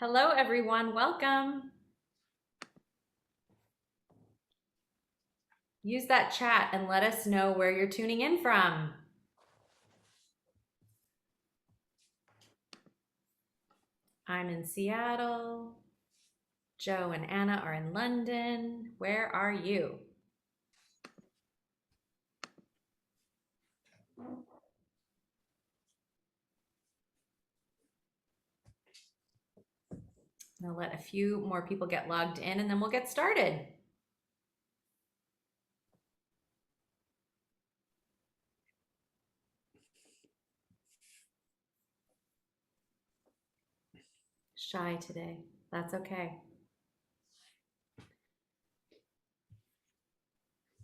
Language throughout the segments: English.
Hello, everyone. Welcome. Use that chat and let us know where you're tuning in from. I'm in Seattle. Joe and Anna are in London. Where are you? I'll let a few more people get logged in and then we'll get started. Shy today. That's okay.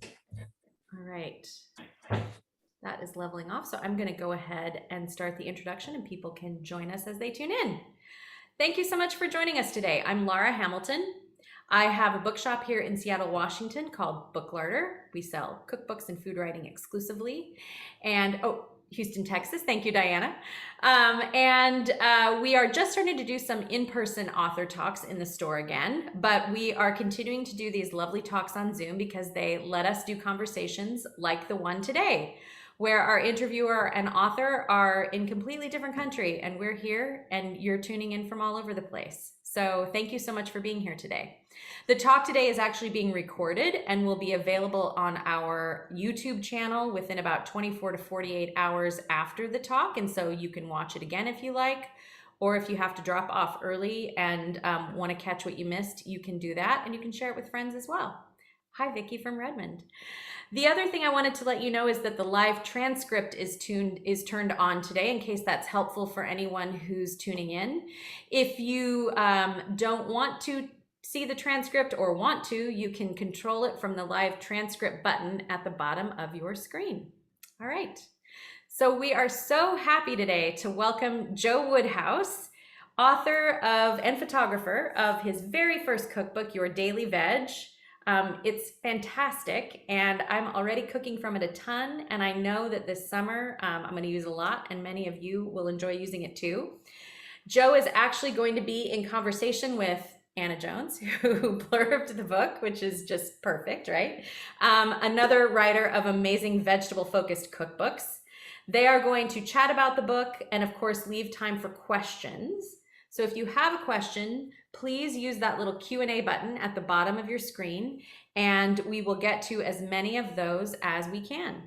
All right. That is leveling off. So I'm going to go ahead and start the introduction and people can join us as they tune in. Thank you so much for joining us today. I'm Laura Hamilton. I have a bookshop here in Seattle, Washington called Book Larder. We sell cookbooks and food writing exclusively. And Houston, Texas. Thank you, Diana. We are just starting to do some in-person author talks in the store again, but we are continuing to do these lovely talks on Zoom because they let us do conversations like the one today, where our interviewer and author are in completely different country and we're here and you're tuning in from all over the place. So thank you so much for being here today. The talk today is actually being recorded and will be available on our YouTube channel within about 24 to 48 hours after the talk. And so you can watch it again if you like, or if you have to drop off early and want to catch what you missed, you can do that and you can share it with friends as well. Hi, Vicki from Redmond. The other thing I wanted to let you know is that the live transcript is turned on today in case that's helpful for anyone who's tuning in. If you don't want to see the transcript or want to, you can control it from the live transcript button at the bottom of your screen. All right. So we are so happy today to welcome Joe Woodhouse, author of and photographer of his very first cookbook, Your Daily Veg. It's fantastic and I'm already cooking from it a ton, and I know that this summer I'm going to use a lot and many of you will enjoy using it too. Joe is actually going to be in conversation with Anna Jones, who blurbed the book, which is just perfect, right? Another writer of amazing vegetable-focused cookbooks. They are going to chat about the book and of course leave time for questions. So if you have a question, please use that little Q&A button at the bottom of your screen and we will get to as many of those as we can.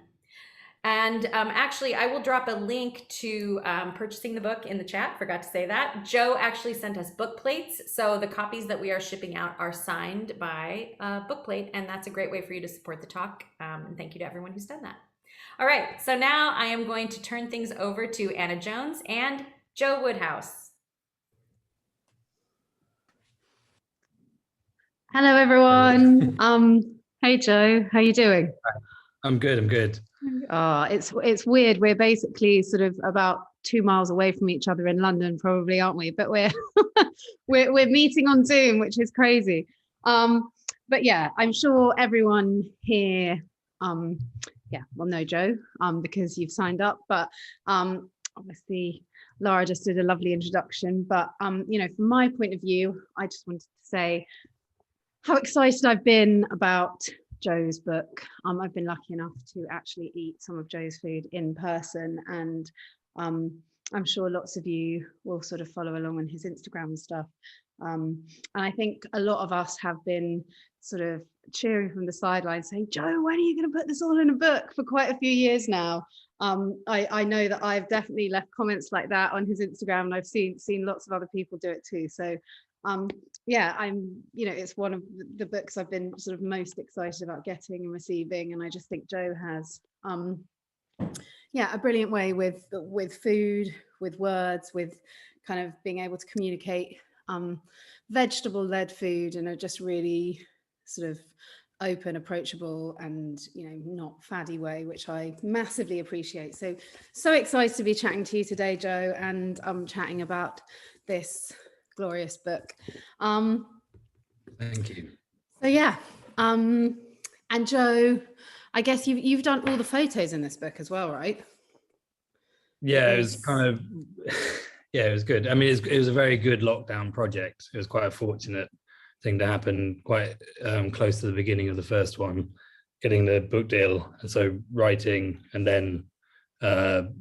And actually, I will drop a link to purchasing the book in the chat. Forgot to say that. Joe actually sent us book plates. So the copies that we are shipping out are signed by book plate. And that's a great way for you to support the talk. And thank you to everyone who's done that. All right. So now I am going to turn things over to Anna Jones and Joe Woodhouse. Hello, everyone. Hey, Joe. How you doing? I'm good. It's weird. We're basically sort of about 2 miles away from each other in London, probably, aren't we? But we're we're meeting on Zoom, which is crazy. But yeah, I'm sure everyone here, will know Joe, because you've signed up. But obviously, Laura just did a lovely introduction. But from my point of view, I just wanted to say how excited I've been about Joe's book. I've been lucky enough to actually eat some of Joe's food in person, and I'm sure lots of you will sort of follow along on his Instagram and stuff. And I think a lot of us have been sort of cheering from the sidelines saying, Joe, when are you going to put this all in a book, for quite a few years now. I know that I've definitely left comments like that on his Instagram, and I've seen lots of other people do it too. So it's one of the books I've been sort of most excited about getting and receiving, and I just think Joe has a brilliant way with food, with words, with kind of being able to communicate vegetable-led food in a just really sort of open, approachable, and not faddy way, which I massively appreciate. So excited to be chatting to you today, Joe, and chatting about this glorious book. Thank you. So yeah, and Joe, I guess you've done all the photos in this book as well, right? Yeah, it was kind of Yeah, it was good. I mean, it was a very good lockdown project. It was quite a fortunate thing to happen quite close to the beginning of the first one, getting the book deal. And so writing and then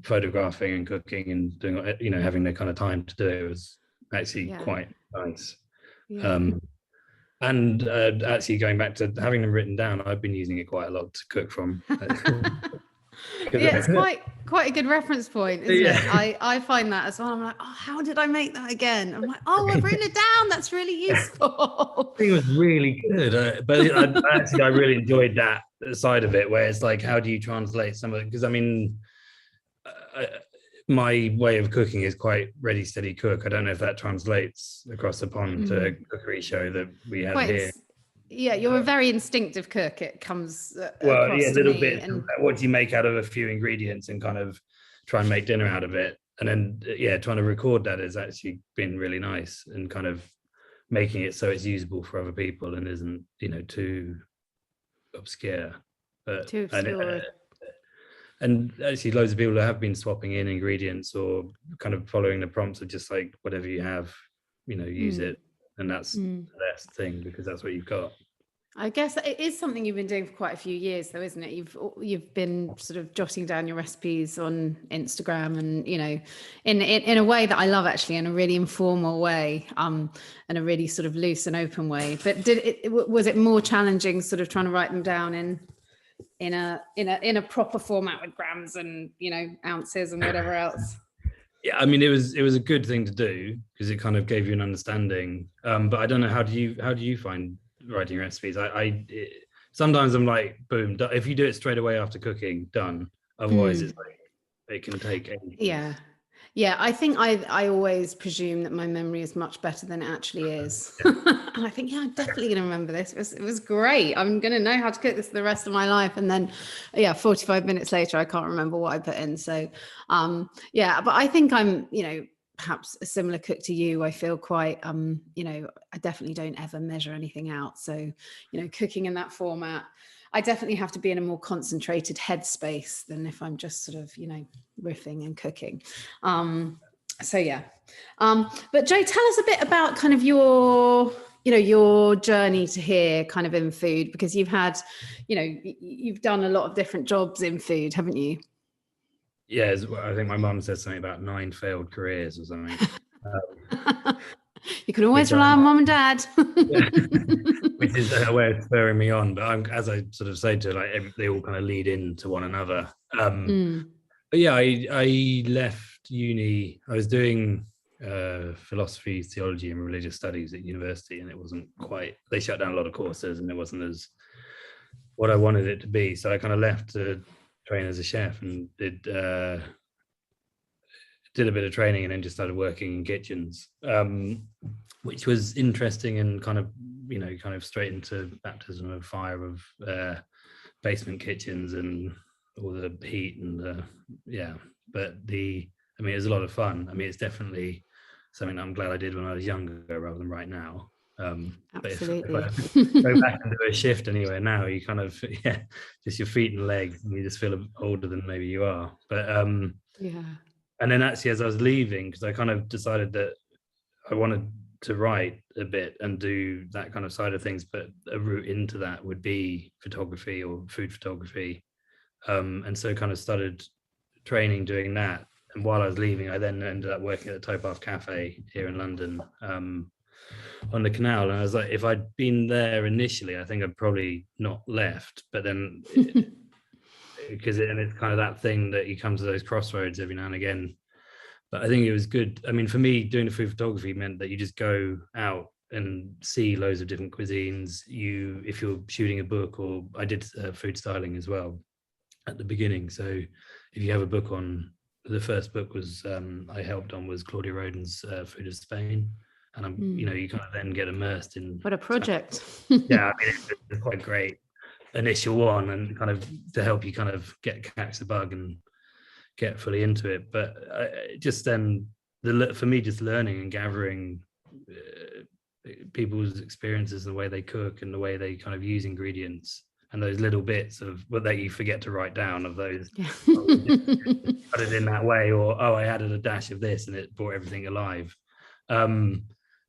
photographing and cooking and doing, you know, having the kind of time to do it was actually quite nice. And actually going back to having them written down, I've been using it quite a lot to cook from. Yeah, it's quite a good reference point, isn't it? I find that as well. I'm like, oh, how did I make that again? I'm like, oh, I've written it down. That's really useful. It was really good, but I really enjoyed that side of it, where it's like, how do you translate some of it? Because I mean, my way of cooking is quite ready, steady cook. I don't know if that translates across the pond to a cookery show that we have here. Yeah, you're a very instinctive cook. It comes well, across yeah, a little to me. bit. And what do you make out of a few ingredients and kind of try and make dinner out of it? And then, yeah, trying to record that has actually been really nice, and kind of making it so it's usable for other people and isn't, you know, too obscure. But too obscure. And actually, loads of people have been swapping in ingredients or kind of following the prompts of just like whatever you have, you know, use it. And that's the best thing, because that's what you've got. I guess it is something you've been doing for quite a few years, though, isn't it? You've been sort of jotting down your recipes on Instagram, and you know, in a way that I love, actually, in a really informal way, and a really sort of loose and open way. But was it more challenging, sort of trying to write them down in a proper format with grams and, you know, ounces and whatever else? Yeah, I mean, it was a good thing to do because it kind of gave you an understanding. But I don't know, how do you find writing recipes? Sometimes I'm like, boom, if you do it straight away after cooking, done. Otherwise it's like it can take ages. Yeah, I think I always presume that my memory is much better than it actually is. And I think, I'm definitely going to remember this. It was great. I'm going to know how to cook this for the rest of my life. And then, 45 minutes later, I can't remember what I put in. So, but I think I'm, you know, perhaps a similar cook to you. I feel quite, you know, I definitely don't ever measure anything out. So, you know, cooking in that format, I definitely have to be in a more concentrated headspace than if I'm just sort of, you know, riffing and cooking. But Joe, tell us a bit about kind of your journey to here kind of in food, because you've had, you know, you've done a lot of different jobs in food, haven't you? Yeah, I think my mum said something about 9 failed careers or something. You can always rely on mum and dad. Which is a way of spurring me on. But as I sort of say to her, like, they all kind of lead into one another. But yeah, I left uni. I was doing philosophy, theology, and religious studies at university, and it wasn't quite. They shut down a lot of courses, and it wasn't as what I wanted it to be. So I kind of left to train as a chef, and did a bit of training, and then just started working in kitchens, which was interesting, and kind of, you know, kind of straight into baptism of fire of basement kitchens and all the heat and but I mean, it was a lot of fun. I mean, it's definitely something I'm glad I did when I was younger rather than right now. Absolutely. But if I go back and do a shift anywhere now, you kind of just your feet and legs, and you just feel older than maybe you are. But and then actually, as I was leaving, because I kind of decided that I wanted to write a bit and do that kind of side of things, but a route into that would be photography or food photography. And so kind of started training doing that. And while I was leaving, I then ended up working at the Towpath Cafe here in London, on the canal. And I was like, if I'd been there initially, I think I'd probably not left. But then because it's kind of that thing that you come to those crossroads every now and again. But I think it was good. I mean, for me, doing the food photography meant that you just go out and see loads of different cuisines. If you're shooting a book, or I did food styling as well at the beginning. So if you have a book on, the first book was I helped on was Claudia Roden's Food of Spain. And you know, you kind of then get immersed in what a project. Yeah, I mean, it's quite a great initial one, and kind of to help you kind of catch the bug and get fully into it. But just then, for me, just learning and gathering people's experiences and the way they cook and the way they kind of use ingredients and those little bits of that you forget to write down of those. Yeah. Cut it in that way, or I added a dash of this and it brought everything alive.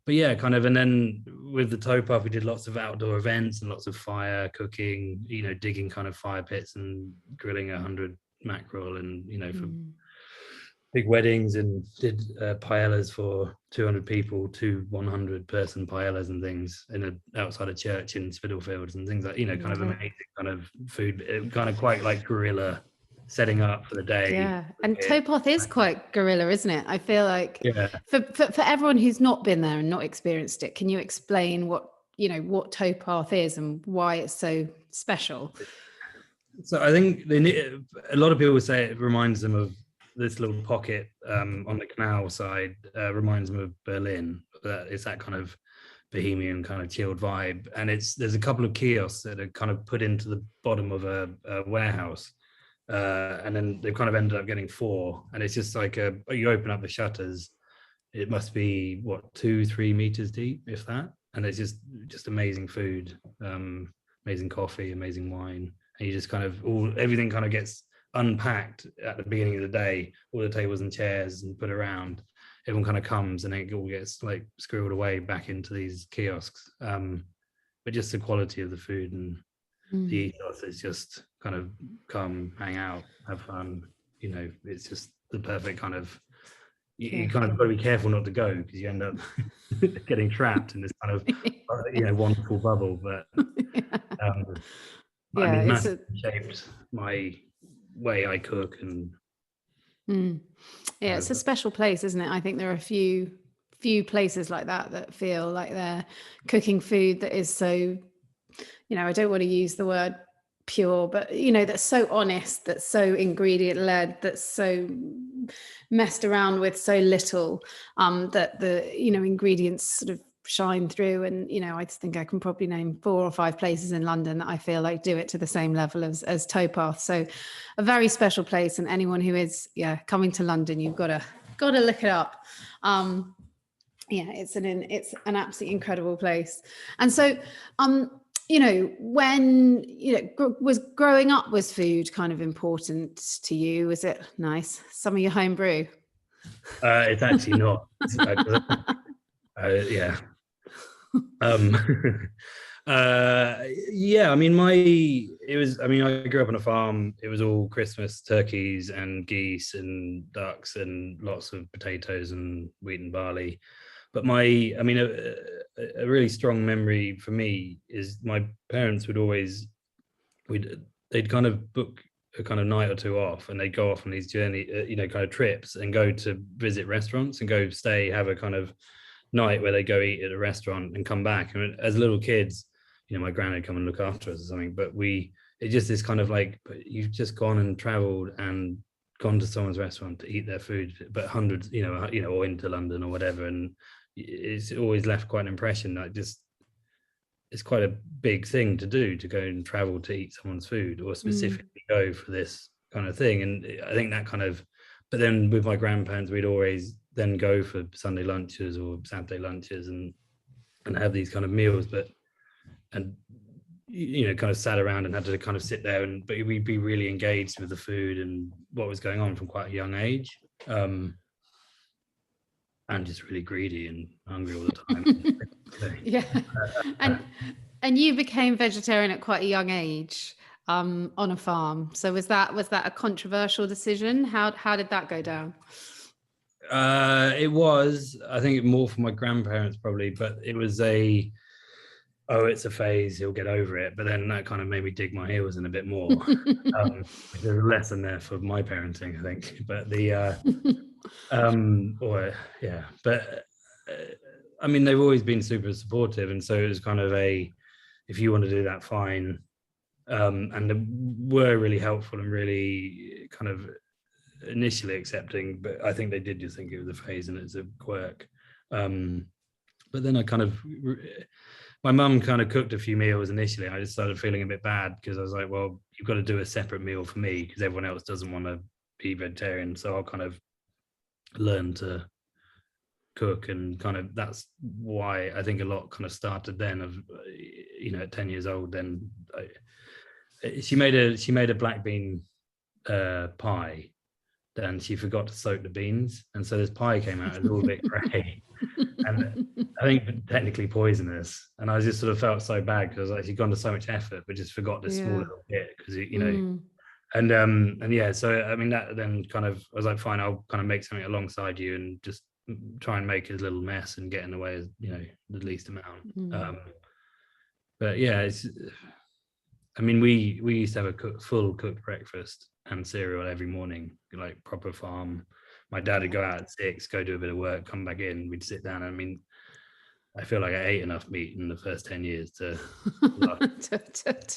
But yeah, kind of, and then with the towpath, we did lots of outdoor events and lots of fire cooking, digging kind of fire pits and grilling 100 mackerel, and for big weddings, and did paellas for 200 people, 100 person paellas and things outside a church in Spitalfields and things like, kind of amazing kind of food, kind of quite like guerrilla setting up for the day. Yeah, and towpath is quite guerrilla, isn't it? I feel like for everyone who's not been there and not experienced it, can you explain what towpath is and why it's so special? So I think a lot of people say it reminds them of this little pocket on the canal side, reminds them of Berlin. It's that kind of bohemian kind of chilled vibe, and there's a couple of kiosks that are kind of put into the bottom of a warehouse. And then they've kind of ended up getting 4, and it's just like you open up the shutters, it must be 2-3 meters deep, if that, and it's just amazing food, amazing coffee, amazing wine, and you just kind of everything kind of gets unpacked at the beginning of the day, all the tables and chairs and put around, everyone kind of comes, and it all gets like squirreled away back into these kiosks, but just the quality of the food and the ethos is just kind of come, hang out, have fun. It's just the perfect kind of. You kind of got to be careful not to go, because you end up getting trapped in this kind of wonderful bubble. But massively shaped my way I cook, and it's a special place, isn't it? I think there are a few places like that feel like they're cooking food that is so. I don't want to use the word pure, but that's so honest, that's so ingredient led, that's so messed around with so little, that the ingredients sort of shine through. And I just think I can probably name 4 or 5 places in London that I feel like do it to the same level as towpath. So a very special place, and anyone who is coming to London, you've got to look it up. It's an absolutely incredible place. And so when was growing up, was food kind of important to you? Was it nice, some of your home brew? It's actually not. I grew up on a farm. It was all Christmas turkeys and geese and ducks and lots of potatoes and wheat and barley. But a really strong memory for me is my parents would always, they'd kind of book a kind of night or 2 off, and they'd go off on these journey, kind of trips, and go to visit restaurants and go stay, have a kind of night where they go eat at a restaurant and come back. And as little kids, my granny would come and look after us or something, but it's just this kind of like, you've just gone and traveled and gone to someone's restaurant to eat their food, but hundreds, or into London or whatever, and it's always left quite an impression that it's quite a big thing to do, to go and travel to eat someone's food, or specifically go for this kind of thing. And I think that kind of, but then with my grandparents, we'd always then go for Sunday lunches or Saturday lunches and have these kind of meals, kind of sat around and had to kind of sit there, but we'd be really engaged with the food and what was going on from quite a young age. And just really greedy and hungry all the time. And you became vegetarian at quite a young age, on a farm. So was that a controversial decision? How did that go down? It was, I think, more for my grandparents probably, but it was it's a phase, he'll get over it. But then that kind of made me dig my heels in a bit more. There's a lesson there for my parenting, I think. But they've always been super supportive, and so it was kind of if you want to do that, fine. And they were really helpful and really kind of initially accepting, but I think they did just think it was a phase and it's a quirk. But then my mum kind of cooked a few meals initially. I just started feeling a bit bad, because I was like, well, you've got to do a separate meal for me, because everyone else doesn't want to be vegetarian. So I'll kind of learn to cook, and kind of that's why I think a lot kind of started then, of at 10 years old, then she made a black bean pie, and she forgot to soak the beans, and so this pie came out as all a bit grey, and I think technically poisonous. And I just sort of felt so bad because like she'd gone to so much effort, but just forgot this small little bit because you know. And yeah, so I mean that then kind of I was like, fine, I'll kind of make something alongside you and just try and make as little mess and get in the way as the least amount. But yeah, I mean we used to have a full cooked breakfast and cereal every morning, like proper farm. My dad would go out at 6, go do a bit of work, come back in, we'd sit down. I mean, I feel like I ate enough meat in the first 10 years to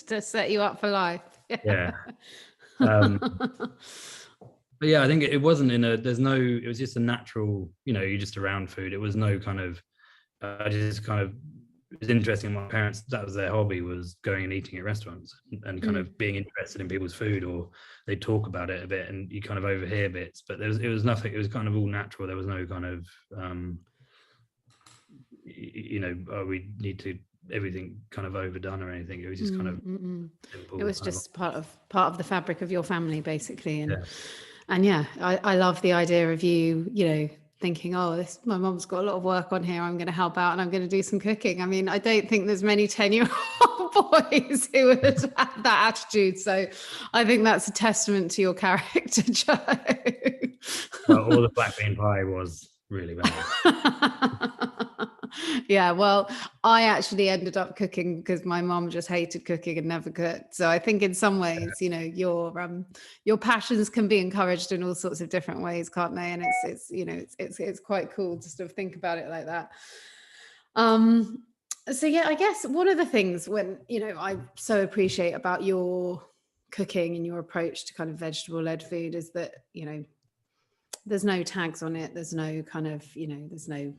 to set you up for life. Yeah. But yeah, I think it wasn't it was just a natural, you're just around food. It was no kind of, it was interesting. My parents, that was their hobby, was going and eating at restaurants and kind of being interested in people's food, or they talk about it a bit and you kind of overhear bits, but it was nothing, it was kind of all natural. There was no kind of, we need to everything kind of overdone or anything. It was just kind of simple. It was just part of the fabric of your family, basically. And yeah, I love the idea of you thinking, my mom's got a lot of work on here, I'm going to help out and I'm going to do some cooking. I mean, I don't think there's many 10-year-old boys who would have that attitude, so I think that's a testament to your character, Joe. Well, all the black bean pie was really bad. Yeah, well, I actually ended up cooking because my mom just hated cooking and never cooked. So I think in some ways, your passions can be encouraged in all sorts of different ways, can't they? And it's quite cool to sort of think about it like that. So yeah, I guess one of the things when I so appreciate about your cooking and your approach to kind of vegetable-led food is that there's no tags on it. There's no kind of there's no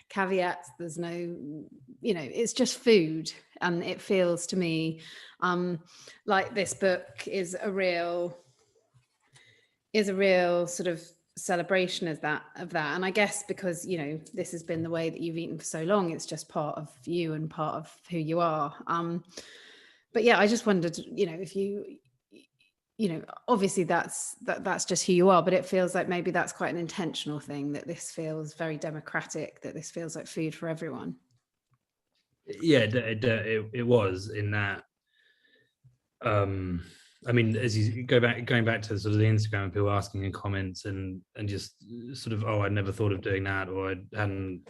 caveats, there's no it's just food. And it feels to me like this book is a real sort of celebration of that. And I guess because this has been the way that you've eaten for so long, it's just part of you and part of who you are. But yeah, I just wondered if you obviously that's just who you are, but it feels like maybe that's quite an intentional thing, that this feels very democratic, that this feels like food for everyone. Yeah, it was in that. I mean, as you going back to sort of the Instagram and people asking in comments and just sort of, I'd never thought of doing that, or I hadn't,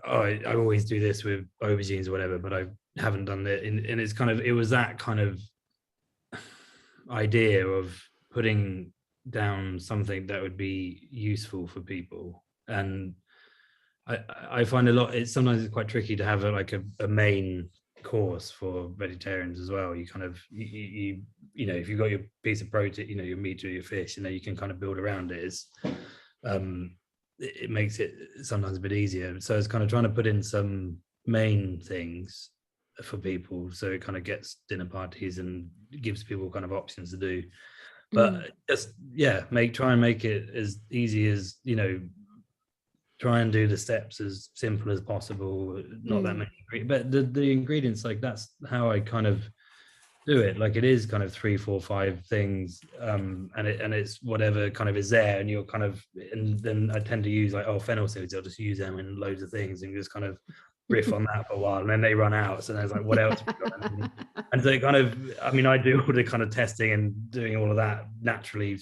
I always do this with aubergines or whatever, but I haven't done it. And it's kind of, it was that kind of idea of putting down something that would be useful for people. And I find sometimes it's quite tricky to have a main course for vegetarians as well. You kind of you if you've got your piece of protein, your meat or your fish, and then you can kind of build around it. It makes it sometimes a bit easier. So it's kind of trying to put in some main things for people, so it kind of gets dinner parties and gives people kind of options to do. But just try and make it as easy as try and do the steps as simple as possible, not that many, but the ingredients, like that's how I kind of do it. Like it is kind of 3, 4, 5 things, and it's whatever kind of is there, and you're kind of, and then I tend to use fennel seeds. I'll just use them in loads of things and just kind of riff on that for a while, and then they run out. So then it's like, what else have we got? And so it kind of, I mean, I do all the kind of testing and doing all of that naturally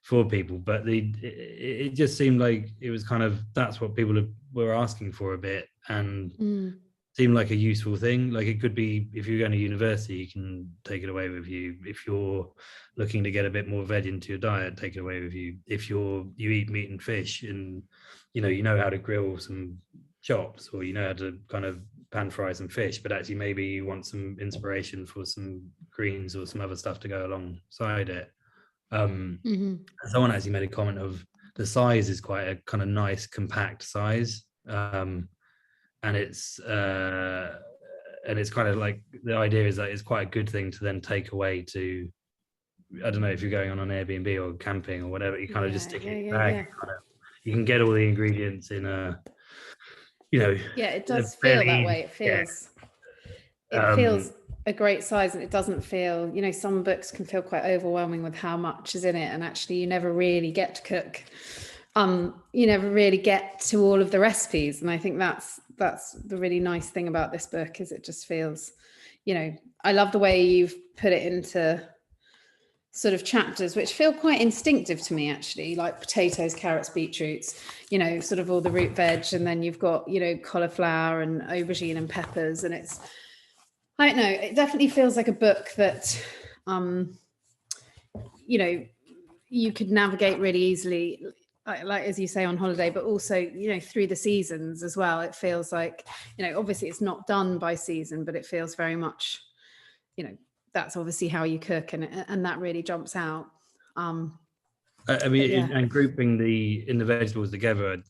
for people, but it just seemed like it was kind of, that's what people were asking for a bit, and seemed like a useful thing. Like it could be, if you're going to university, you can take it away with you. If you're looking to get a bit more veg into your diet, take it away with you. If you eat meat and fish, and you know how to grill some chops, or how to kind of pan fry some fish, but actually maybe you want some inspiration for some greens or some other stuff to go alongside it. Someone actually made a comment of the size is quite a kind of nice compact size, and it's kind of like, the idea is that it's quite a good thing to then take away to, I don't know, if you're going on an Airbnb or camping or whatever, you kind of just stick it in your bag. You can get all the ingredients in a, it does feel that way. It feels a great size, and it doesn't feel, you know, some books can feel quite overwhelming with how much is in it, and actually you never really get to cook. You never really get to all of the recipes, and I think that's the really nice thing about this book, is it just feels, you know, I love the way you've put it into sort of chapters which feel quite instinctive to me, actually, like potatoes, carrots, beetroots, you know, sort of all the root veg, and then you've got, you know, cauliflower and aubergine and peppers, and it's, I don't know, it definitely feels like a book that you know, you could navigate really easily, like as you say, on holiday, but also, you know, through the seasons as well. It feels like, you know, obviously it's not done by season, but it feels very much, you know, that's obviously how you cook, and that really jumps out. I mean, yeah. and grouping the vegetables together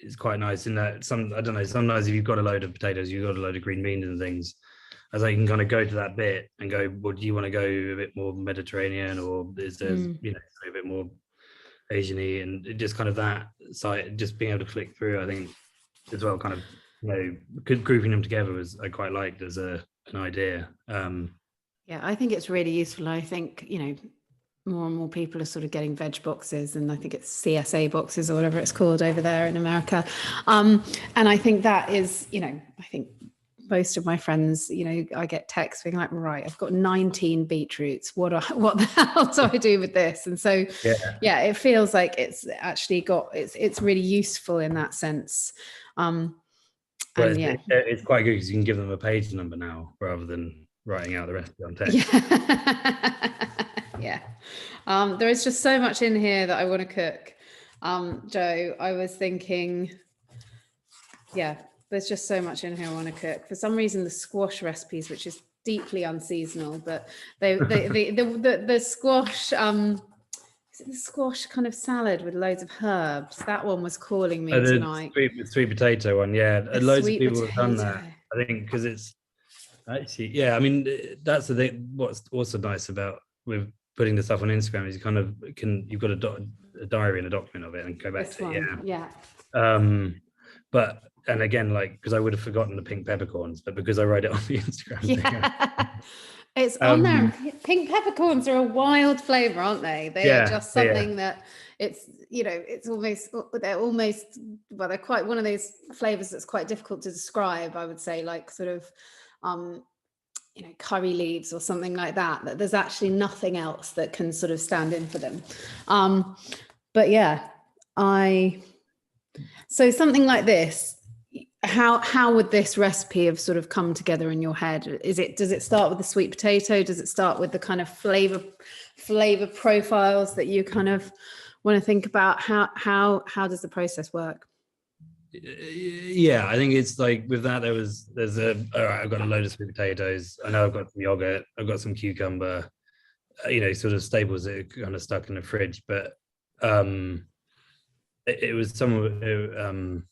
is quite nice in that I don't know, sometimes if you've got a load of potatoes, you've got a load of green beans and things, as I can kind of go to that bit and go, well, do you want to go a bit more Mediterranean, or is there, you know, a bit more Asian-y, and just kind of that side, just being able to flick through, I think as well, kind of, you know, grouping them together I quite liked as an idea. Yeah, I think it's really useful. I think, you know, more and more people are sort of getting veg boxes, and I think it's CSA boxes or whatever it's called over there in America. And I think that is, you know, I think most of my friends, you know, I get texts being like, right, I've got 19 beetroots. What the hell do I do with this? And so, yeah, it feels like it's actually it's really useful in that sense. Well, it's quite good because you can give them a page number now rather than writing out the recipe on text. Yeah. There is just so much in here that I want to cook. Joe, I was thinking, there's just so much in here I want to cook. For some reason, the squash recipes, which is deeply unseasonal, but the squash, is it the squash kind of salad with loads of herbs? That one was calling me tonight. Sweet potato one, yeah. Loads of people have done that. I think because it's actually, yeah. I mean, that's the thing. What's also nice about with putting the stuff on Instagram is you kind of you've got a diary and a document of it and go back to it. Yeah. But and again, like, because I would have forgotten the pink peppercorns, but because I write it on the Instagram. It's on there. Pink peppercorns are a wild flavor, aren't they? They are just something that it's, you know, they're quite one of those flavors that's quite difficult to describe, I would say, like sort of you know, curry leaves or something like that there's actually nothing else that can sort of stand in for them. But yeah, so something like this, how would this recipe have sort of come together in your head? Does it start with the sweet potato? Does it start with the kind of flavor profiles that you kind of want to think about? How does the process work? Yeah, I think it's like with that, all right, I've got a load of sweet potatoes, I know I've got some yogurt, I've got some cucumber, you know, sort of staples that are kind of stuck in the fridge. But it was someone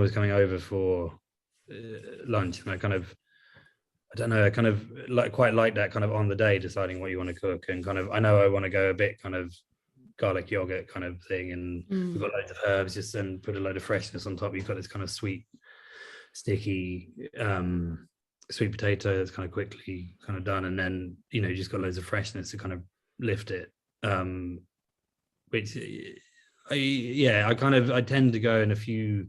was coming over for lunch, and I kind of quite like that kind of on the day deciding what you want to cook, and kind of, I know I want to go a bit kind of garlic yogurt kind of thing, and we've got loads of herbs, just then put a load of freshness on top. You've got this kind of sweet, sticky sweet potato that's kind of quickly kind of done, and then, you know, you just got loads of freshness to kind of lift it. Which I tend to go in a few.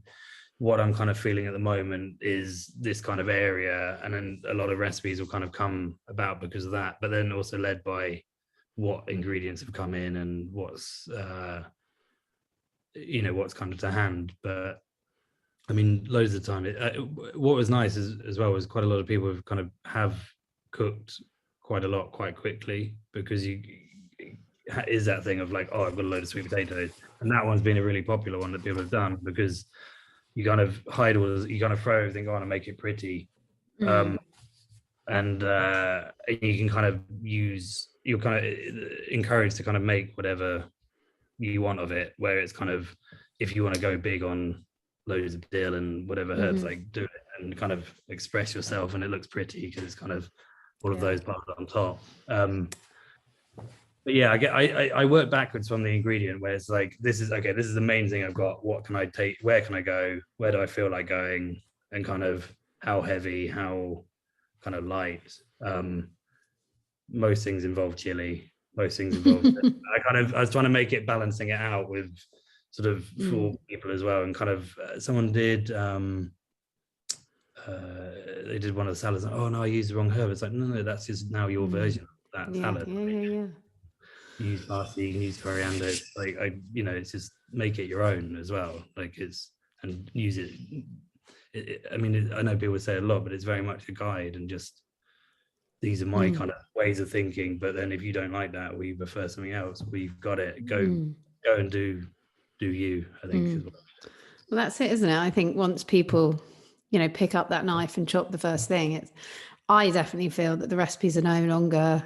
What I'm kind of feeling at the moment is this kind of area, and then a lot of recipes will kind of come about because of that, but then also led by what ingredients have come in and what's you know, what's kind of to hand. But I mean, loads of the time, what was nice as well was quite a lot of people have cooked quite a lot quite quickly, because is that thing of like, oh, I've got a load of sweet potatoes, and that one's been a really popular one that people have done, because you kind of you kind of throw everything on and make it pretty. And you can kind of you're kind of encouraged to kind of make whatever you want of it, where it's kind of, if you want to go big on loads of dill and whatever herbs, like, do it and kind of express yourself, and it looks pretty because it's kind of all of those parts on top. But yeah, I work backwards from the ingredient, where it's like, this is the main thing I've got. What can I take? Where can I go? Where do I feel like going? And kind of how heavy, how kind of light. most things involve chili. Most things involve. I was trying to make it, balancing it out with sort of for people as well, and kind of someone did. They did one of the salads. Oh no, I used the wrong herb. It's like no, that's just now your version of that salad. Yeah. You use parsley, you can use coriander. It's like it's just make it your own as well. Like and use it. I mean, I know people say a lot, but it's very much a guide, and just these are my kind of ways of thinking. But then if you don't like that, or you prefer something else, we've got it. Go and do you. I think as well. Well, that's it, isn't it? I think once people, pick up that knife and chop the first thing, I definitely feel that the recipes are no longer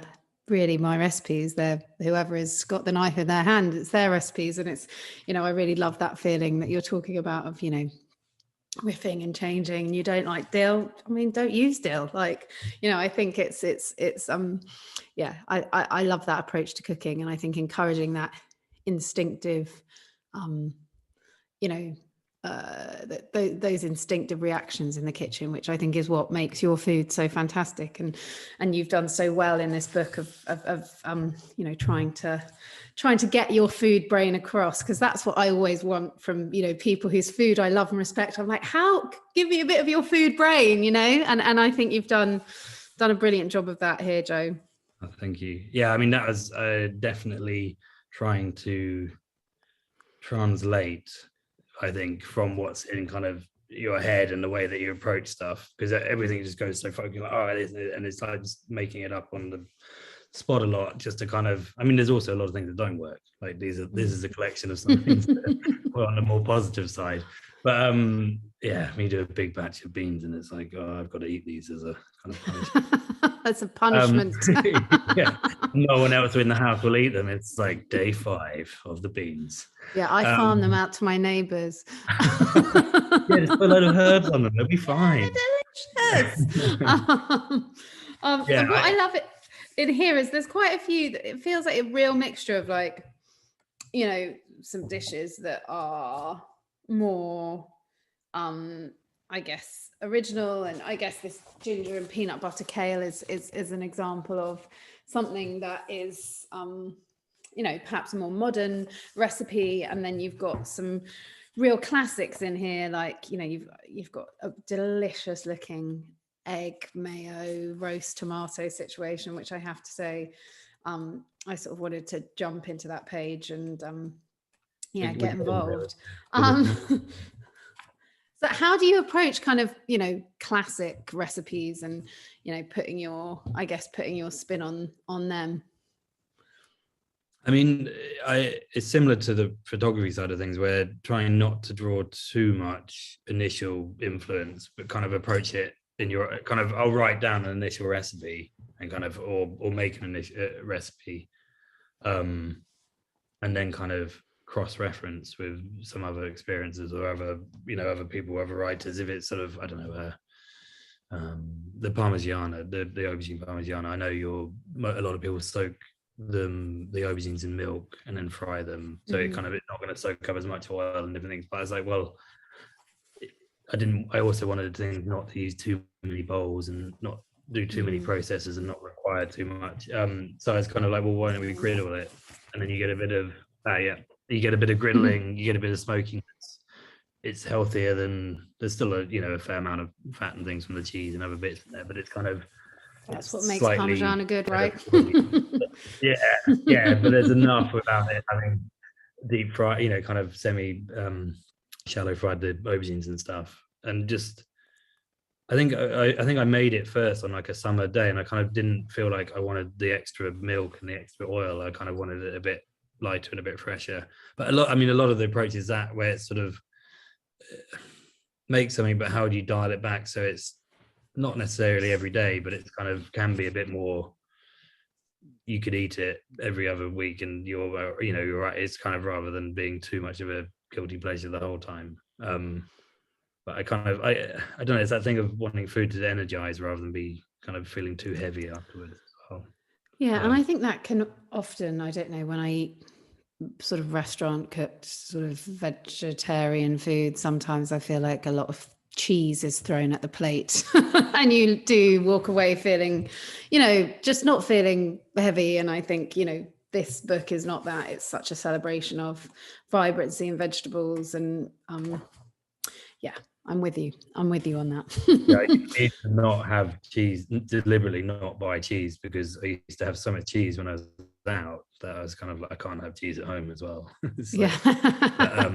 really my recipes. They're whoever has got the knife in their hand, it's their recipes. And it's, I really love that feeling that you're talking about of, riffing and changing. And you don't like dill, I mean, don't use dill. Like, I think it's I love that approach to cooking. And I think encouraging that instinctive, those instinctive reactions in the kitchen, which I think is what makes your food so fantastic, and you've done so well in this book of trying to get your food brain across, because that's what I always want from people whose food I love and respect. I'm like, give me a bit of your food brain, and I think you've done a brilliant job of that here, Joe. Oh, thank you. Yeah, I mean, that was definitely trying to translate, I think, from what's in kind of your head and the way that you approach stuff, because everything just goes so fucking like, it is, and it's like just making it up on the spot a lot, just to kind of, I mean, there's also a lot of things that don't work. Like this is a collection of some things that were on the more positive side. But we do a big batch of beans, and it's like, I've got to eat these as a kind of punishment. That's a punishment. Yeah, no one else in the house will eat them. It's like day 5 of the beans. Yeah, I farm them out to my neighbours. Just put a load of herbs on them; they'll be fine. Delicious. What I love it in here is there's quite a few. It feels like a real mixture of like, some dishes that are more, I guess, original, and I guess this ginger and peanut butter kale is an example of something that is perhaps a more modern recipe. And then you've got some real classics in here, like you've got a delicious looking egg mayo roast tomato situation, which I have to say, I sort of wanted to jump into that page and get involved. So how do you approach kind of, classic recipes and, putting your spin on them? I mean, it's similar to the photography side of things, where trying not to draw too much initial influence, but kind of approach it in your kind of, I'll write down an initial recipe and kind of, or make an initial recipe, and then kind of cross-reference with some other experiences or other people, other writers. If it's sort of, I don't know, the Parmigiana, the aubergine Parmigiana, I know a lot of people soak the aubergines in milk and then fry them, so it kind of, it's not going to soak up as much oil and different things. But I was like, well, I also wanted things not to use too many bowls and not do too many processes and not require too much. So I was kind of like, well, why don't we griddle it? And then you get a bit of you get a bit of griddling, you get a bit of smoking. It's healthier than, there's still a fair amount of fat and things from the cheese and other bits in there, but it's kind of, that's what makes Parmigiana good, right? yeah, but there's enough without it having deep fry, kind of semi shallow fried the aubergines and stuff. And just, I think I made it first on like a summer day, and I kind of didn't feel like I wanted the extra milk and the extra oil. I kind of wanted it a bit lighter and a bit fresher. But a lot of the approach is that, where it's sort of make something, but how do you dial it back so it's not necessarily every day, but it's kind of can be a bit more, you could eat it every other week and you're right. It's kind of, rather than being too much of a guilty pleasure the whole time. But I don't know, it's that thing of wanting food to energize rather than be kind of feeling too heavy afterwards as well. Yeah, and I think that can often, I don't know, when I eat sort of restaurant cooked sort of vegetarian food, sometimes I feel like a lot of cheese is thrown at the plate and you do walk away feeling, just not feeling heavy. And I think, this book is not that. It's such a celebration of vibrancy and vegetables. And yeah, I'm with you on that. Yeah, I need to not have cheese, deliberately not buy cheese, because I used to have so much cheese when I was out that I was kind of like, I can't have cheese at home as well. Yeah. I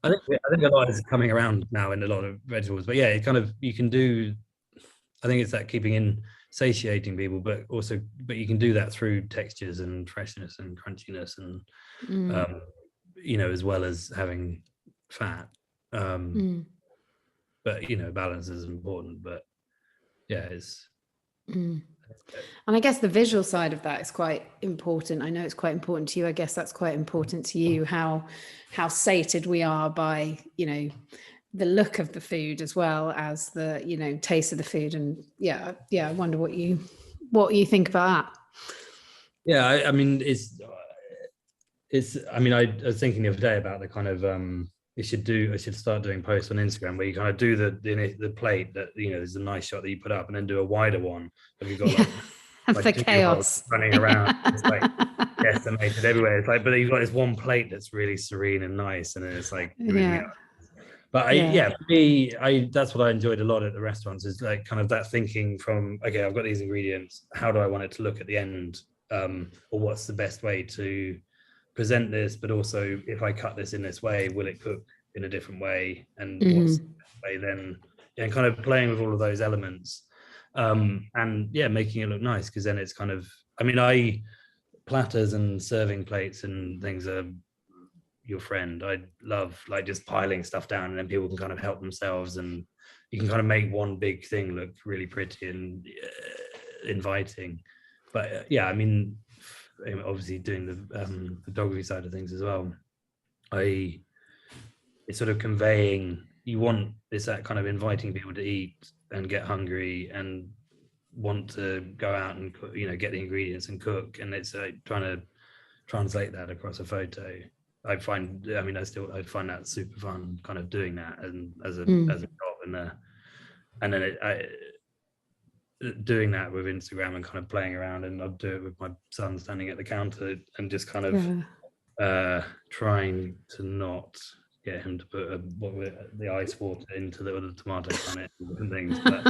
think a lot is coming around now in a lot of vegetables, but yeah, it kind of, you can do, I think it's that keeping in, satiating people, but you can do that through textures and freshness and crunchiness and as well as having fat. But balance is important. But yeah, it's and I guess the visual side of that is quite important. I know it's quite important to you. I guess that's quite important to you, how sated we are by the look of the food as well as the taste of the food. And yeah, I wonder what you think about that. Yeah, I mean, it's I mean, I was thinking the other day about the kind of I should start doing posts on Instagram where you kind of do the plate that there's a nice shot that you put up, and then do a wider one. Have you got like the chaos running around? It's like decimated everywhere. It's like, but you've got this one plate that's really serene and nice, and then it's like But for me, that's what I enjoyed a lot at the restaurants, is like kind of that thinking from, okay, I've got these ingredients, how do I want it to look at the end, or what's the best way to present this, but also if I cut this in this way, will it cook in a different way, and what's the best way then, and kind of playing with all of those elements, and making it look nice, because then it's kind of, I mean, platters and serving plates and things are your friend. I love like just piling stuff down, and then people can kind of help themselves, and you can kind of make one big thing look really pretty and inviting. But I mean, obviously doing the photography side of things as well, it's sort of conveying, you want this, that kind of inviting people to eat and get hungry and want to go out and get the ingredients and cook, and it's trying to translate that across a photo. I find that super fun, kind of doing that, and as a job, and then doing that with Instagram and kind of playing around, and I'll do it with my son standing at the counter and just kind of trying to not get him to put the ice water into the tomatoes on it and different things. But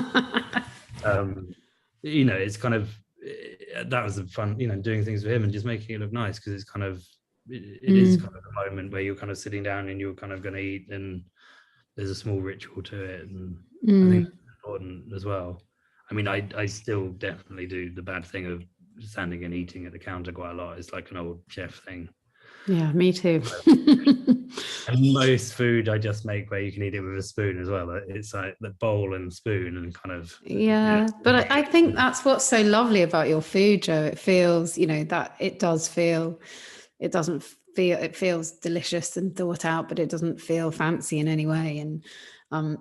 it's kind of, that was the fun, doing things with him and just making it look nice, because it's kind of, it is kind of a moment where you're kind of sitting down and you're kind of going to eat, and there's a small ritual to it, and I think it's important as well. I mean, I still definitely do the bad thing of standing and eating at the counter quite a lot. It's like an old chef thing. Yeah, me too. And most food I just make where you can eat it with a spoon as well. It's like the bowl and spoon and kind of. Yeah, but I think that's what's so lovely about your food, Joe. It feels, that it does feel, it feels delicious and thought out, but it doesn't feel fancy in any way. And,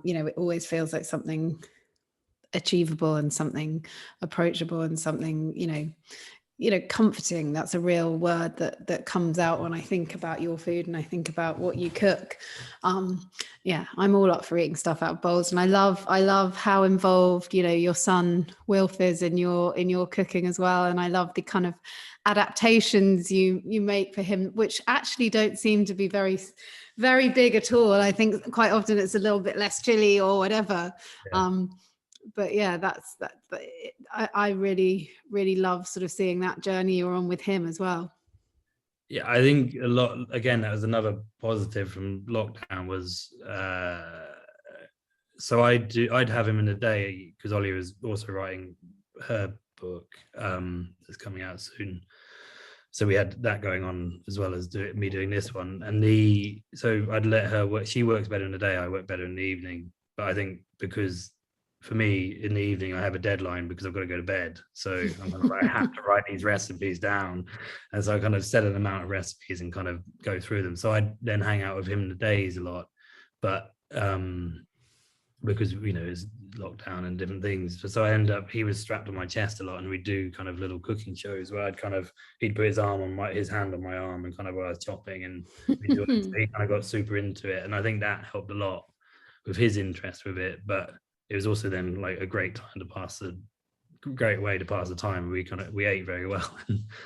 it always feels like something achievable and something approachable and something, comforting. That's a real word that comes out when I think about your food and I think about what you cook. I'm all up for eating stuff out of bowls, and I love how involved your son Wilf is in your cooking as well. And I love the kind of adaptations you make for him, which actually don't seem to be very, very big at all. I think quite often it's a little bit less chili or whatever. But yeah, that's that. I really, really love sort of seeing that journey you're on with him as well. Yeah, I think a lot. Again, that was another positive from lockdown. Was so I'd have him in a day, because Ollie was also writing her book that's coming out soon. So we had that going on as well as me doing this one. And so I'd let her work. She works better in the day. I work better in the evening. But I think because for me in the evening, I have a deadline because I've got to go to bed. So I'm kind of I have to write these recipes down. And so I kind of set an amount of recipes and kind of go through them. So I then hang out with him in the days a lot. But because it's lockdown and different things, so he was strapped on my chest a lot, and we'd do kind of little cooking shows where he'd put his hand on my arm, and kind of while I was chopping, and so he kind of got super into it, and I think that helped a lot with his interest with it, but it was also then like a great way to pass the time. We ate very well,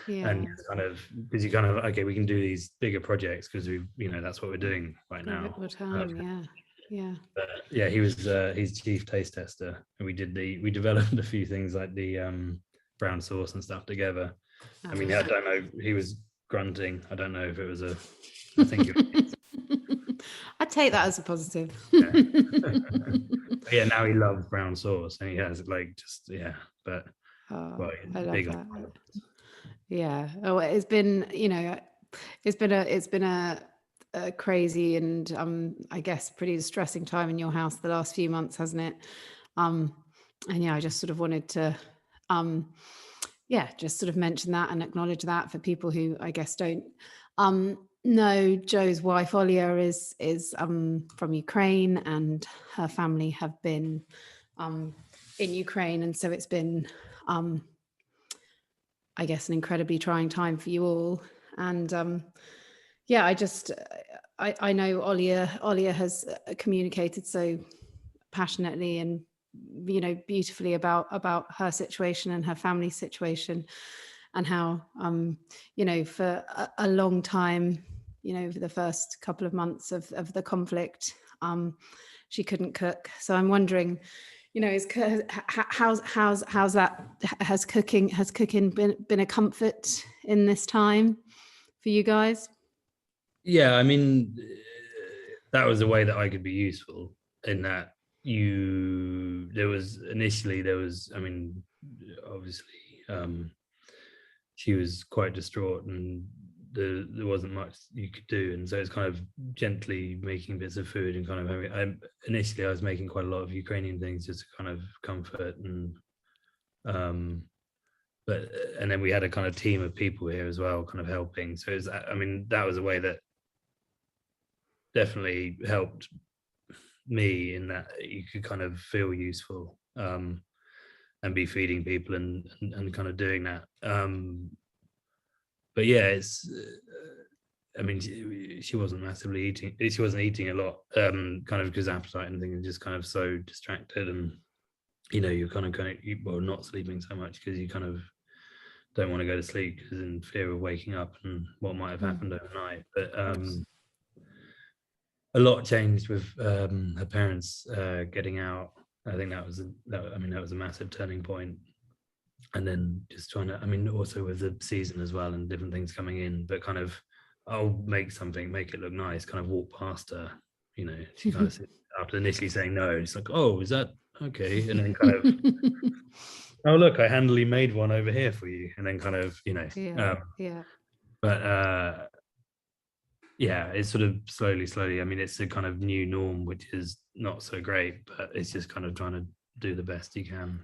and kind of, because you kind of, okay, we can do these bigger projects because that's what we're doing right now. But yeah, he's chief taste tester, and we developed a few things like the brown sauce and stuff together. I mean, I don't know, he was grunting. I don't know if it was I think I'd take that as a positive. Yeah, now he loves brown sauce, and he has but I love that. Yeah. Oh, it's been a crazy and I guess pretty distressing time in your house the last few months, hasn't it? And yeah, I just sort of wanted to just sort of mention that and acknowledge that for people who I guess don't know. Joe's wife Olia is from Ukraine, and her family have been in Ukraine, and so it's been I guess an incredibly trying time for you all. And I know Olia has communicated so passionately and beautifully about her situation and her family's situation, and how for a long time, for the first couple of months of the conflict, she couldn't cook. So I'm wondering, has cooking been a comfort in this time for you guys? Yeah, I mean, that was a way that I could be useful, in that I mean, obviously, she was quite distraught, and there wasn't much you could do, and so it's kind of gently making bits of food and kind of having. Initially, I was making quite a lot of Ukrainian things just to kind of comfort, and and then we had a kind of team of people here as well, kind of helping. So that was a way that definitely helped me, in that you could kind of feel useful and be feeding people and kind of doing that. But yeah, it's I mean, she wasn't massively eating. She wasn't eating a lot, kind of because appetite and things, and just kind of so distracted, and you're kind of not sleeping so much because you kind of don't want to go to sleep because in fear of waking up and what might have happened overnight. But a lot changed with her parents getting out. I think that was a massive turning point. And then just trying to, also with the season as well and different things coming in, but kind of, I'll make something, make it look nice, kind of walk past her, she kind of, after initially saying no, it's like, oh, is that okay? And then kind of, oh, look, I handily made one over here for you. And then kind of, but it's sort of slowly. I mean, it's a kind of new norm, which is not so great, but it's just kind of trying to do the best you can.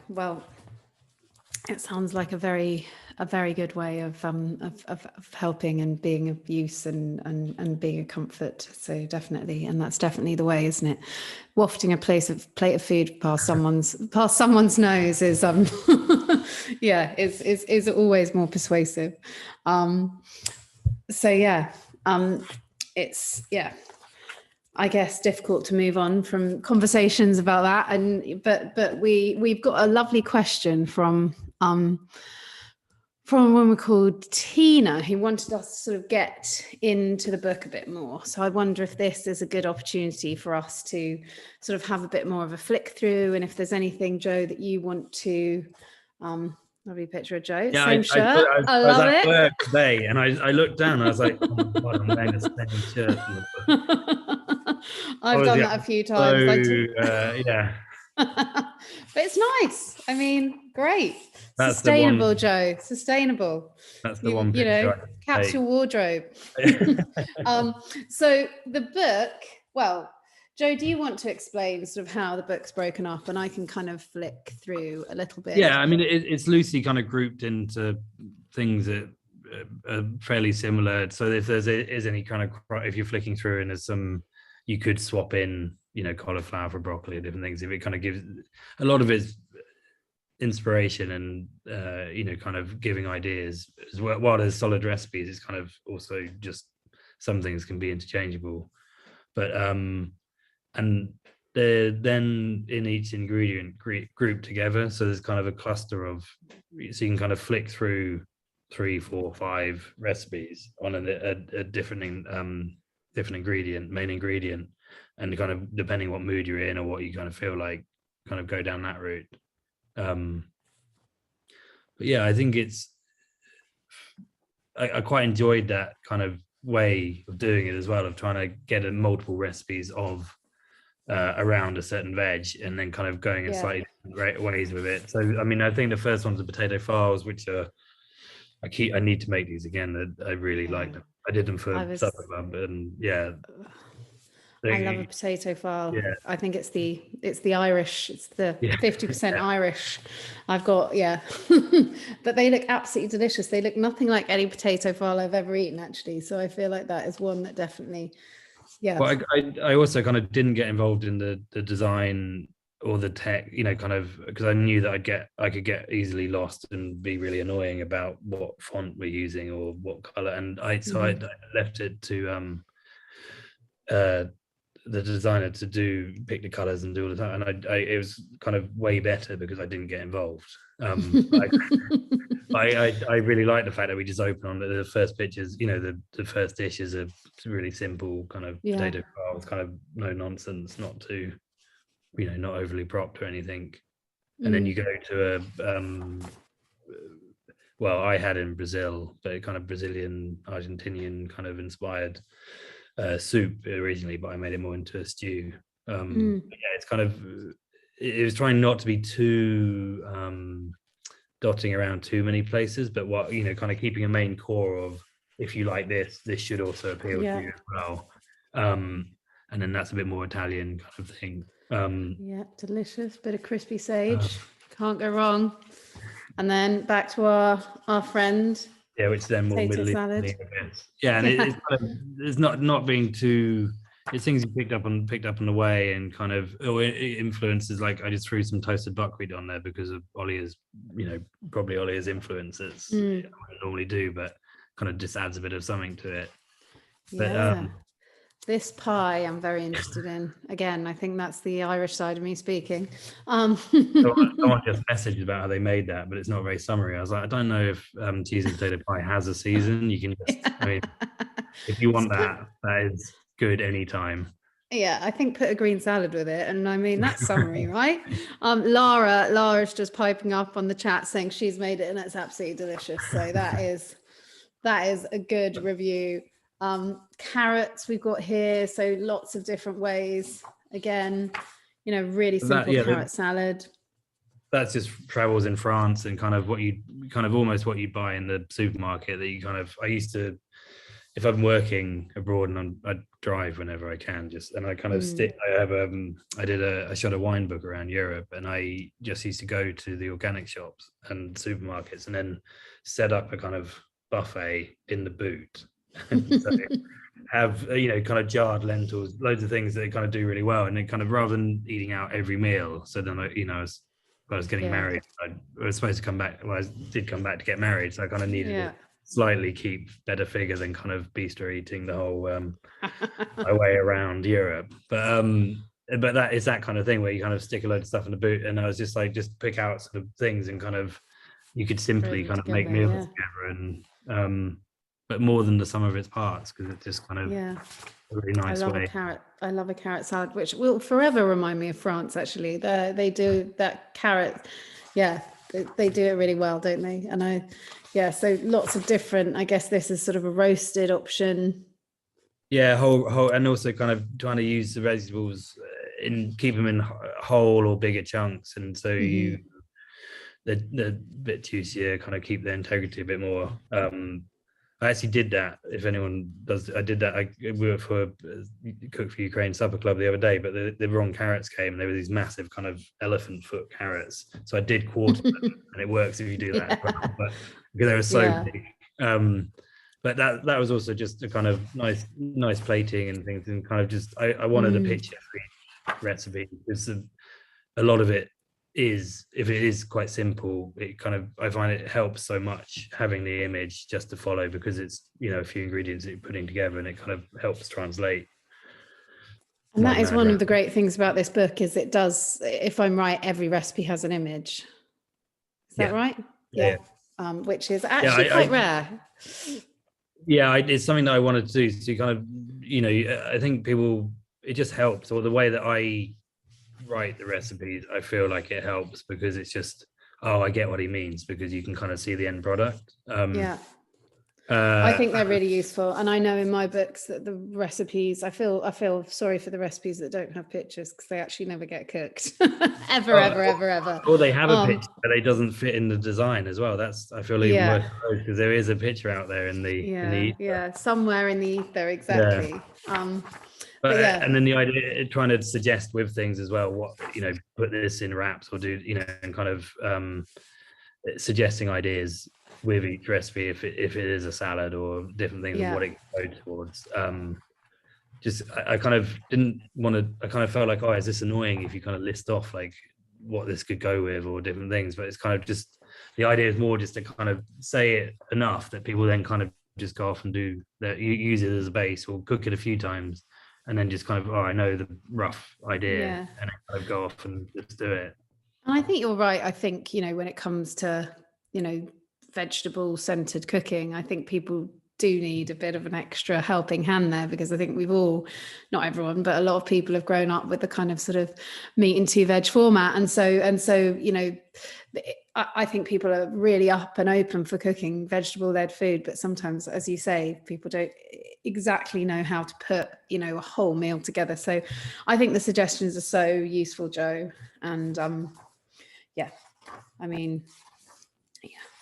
Well, it sounds like a very good way of helping and being of use and being a comfort. So definitely, and that's definitely the way, isn't it? Wafting a plate of food past someone's nose is is always more persuasive. It's I guess difficult to move on from conversations about that, but we've got a lovely question from a woman called Tina, who wanted us to sort of get into the book a bit more. So I wonder if this is a good opportunity for us to sort of have a bit more of a flick through, and if there's anything, Joe, that you want to lovely picture of Joe. Yeah, same shirt. I love it. Work today, and I looked down and I was like, oh my God, I'm wearing the same shirt from the book. I've done that a few times. But it's nice. I mean, great. That's sustainable, Joe. Sustainable. That's the one picture. Capsule wardrobe. So the book, well, Joe, do you want to explain sort of how the book's broken up, and I can kind of flick through a little bit? Yeah, I mean, it's loosely kind of grouped into things that are fairly similar. So if is any kind of, if you're flicking through and there's some, you could swap in, cauliflower for broccoli or different things. If it kind of gives, a lot of it's inspiration and kind of giving ideas as well. While there's solid recipes, it's kind of also just some things can be interchangeable, but and they're then in each ingredient grouped together, so there's kind of a cluster of, so you can kind of flick through 3, 4, 5 recipes on a different main ingredient, and kind of depending what mood you're in or what you kind of feel like, kind of go down that route. But yeah, I think I quite enjoyed that kind of way of doing it as well, of trying to get multiple recipes of around a certain veg, and then kind of going in slightly different ways with it. So I mean, I think the first one's the potato farls, which are I need to make these again. I really like them. I did them for supper club, and I love a potato farl. Yeah. I think it's the Irish. It's the 50% Irish. I've got but they look absolutely delicious. They look nothing like any potato farl I've ever eaten, actually. So I feel like that is one that definitely, Well, I also kind of didn't get involved in the design or the tech, kind of, because I knew that I could get easily lost and be really annoying about what font we're using or what color, and I left it to the designer to pick the colors and do all the time, and it was kind of way better because I didn't get involved. I really like the fact that we just open on the first pictures. The first dish is a really simple kind of potato farl with kind of no nonsense, not too, not overly propped or anything. And then you go to I had in Brazil, but a kind of Brazilian, Argentinian kind of inspired soup originally, but I made it more into a stew. It's kind of, it was trying not to be too dotting around too many places, but kind of keeping a main core of, if you like this should also appeal to you as well. And then that's a bit more Italian kind of thing. Delicious bit of crispy sage, can't go wrong. And then back to our friend, which then more Middle salad. And it's not being too, it's things you picked up on the way, and kind of influences. Like I just threw some toasted buckwheat on there because of Olia's, probably Olia's influences. I wouldn't normally do, but kind of just adds a bit of something to it. But this pie I'm very interested in. Again, I think that's the Irish side of me speaking. Someone just messaged about how they made that, but it's not very summery. I was like, I don't know if cheese and potato pie has a season. You can just, I mean, if you want that is good anytime. I think put a green salad with it, and I mean that's summery, right? Lara's just piping up on the chat saying she's made it and it's absolutely delicious. So that is a good review. Carrots we've got here, so lots of different ways. Again, really simple carrot salad. That's just travels in France, and kind of almost what you buy in the supermarket, that you kind of, I used to, if I'm working abroad and I drive whenever I can, and I kind of stick, I did a shot of wine book around Europe, and I just used to go to the organic shops and supermarkets and then set up a kind of buffet in the boot. So have kind of jarred lentils, loads of things that kind of do really well, and then kind of, rather than eating out every meal. So then I was getting married, I was supposed to come back. Well, I did come back to get married, so I kind of needed to slightly keep better figure than kind of bistro eating the whole my way around Europe. But that is that kind of thing where you kind of stick a load of stuff in the boot, and I was just like, just pick out sort of things, and kind of you could simply kind of make meals together, and but more than the sum of its parts, because it's just kind of a really nice way. I love a carrot salad, which will forever remind me of France. Actually, they do that carrot. They do it really well, don't they? And so lots of different. I guess this is sort of a roasted option. Whole, and also kind of trying to use the vegetables and keep them in whole or bigger chunks, and so they're a bit juicier, kind of keep their integrity a bit more. I actually did that. If anyone does, I did that. I worked for Cook for Ukraine Supper Club the other day, but the wrong carrots came, and there were these massive kind of elephant foot carrots. So I did quarter them, and it works if you do that. But because they were so big. But that was also just a kind of nice plating and things, and kind of just I wanted a picture for each recipe, because a lot of it is, if it is quite simple, it kind of, I find it helps so much having the image just to follow, because it's, you know, a few ingredients that you're putting together, and it kind of helps translate. And that is one of the great things about this book, is it does, if I'm right, every recipe has an image. Is that right? Yeah. Which is actually quite rare. Yeah, it's something that I wanted to do. So you kind of, you know, I think people, it just helps, or the way that I write the recipes, I feel like it helps, because it's just, oh, I get what he means, because you can kind of see the end product. I think they're really useful, and I know in my books that the recipes, I feel sorry for the recipes that don't have pictures, because they actually never get cooked ever. Or they have a picture, but it doesn't fit in the design as well. That's, I feel even worse, because there is a picture out there in the somewhere in the ether, exactly. But and then the idea, trying to suggest with things as well, what, you know, put this in wraps, or do, you know, and kind of suggesting ideas with each recipe, if it is a salad or different things, and what it can go towards. Just I kind of didn't want to, I kind of felt like, oh, is this annoying if you kind of list off like what this could go with, or different things, but it's kind of just, the idea is more just to kind of say it enough that people then kind of just go off and do that, use it as a base, or cook it a few times, and then just kind of, oh, I know the rough idea, and then kind of go off and just do it. And I think you're right. I think, you know, when it comes to, you know, vegetable centered cooking, I think people do need a bit of an extra helping hand there, because I think we've all, not everyone, but a lot of people have grown up with the kind of sort of meat and 2 veg format. And so, you know, I think people are really up and open for cooking vegetable led food, but sometimes, as you say, people don't exactly know how to put, you know, a whole meal together. So I think the suggestions are so useful, Jo. And I mean,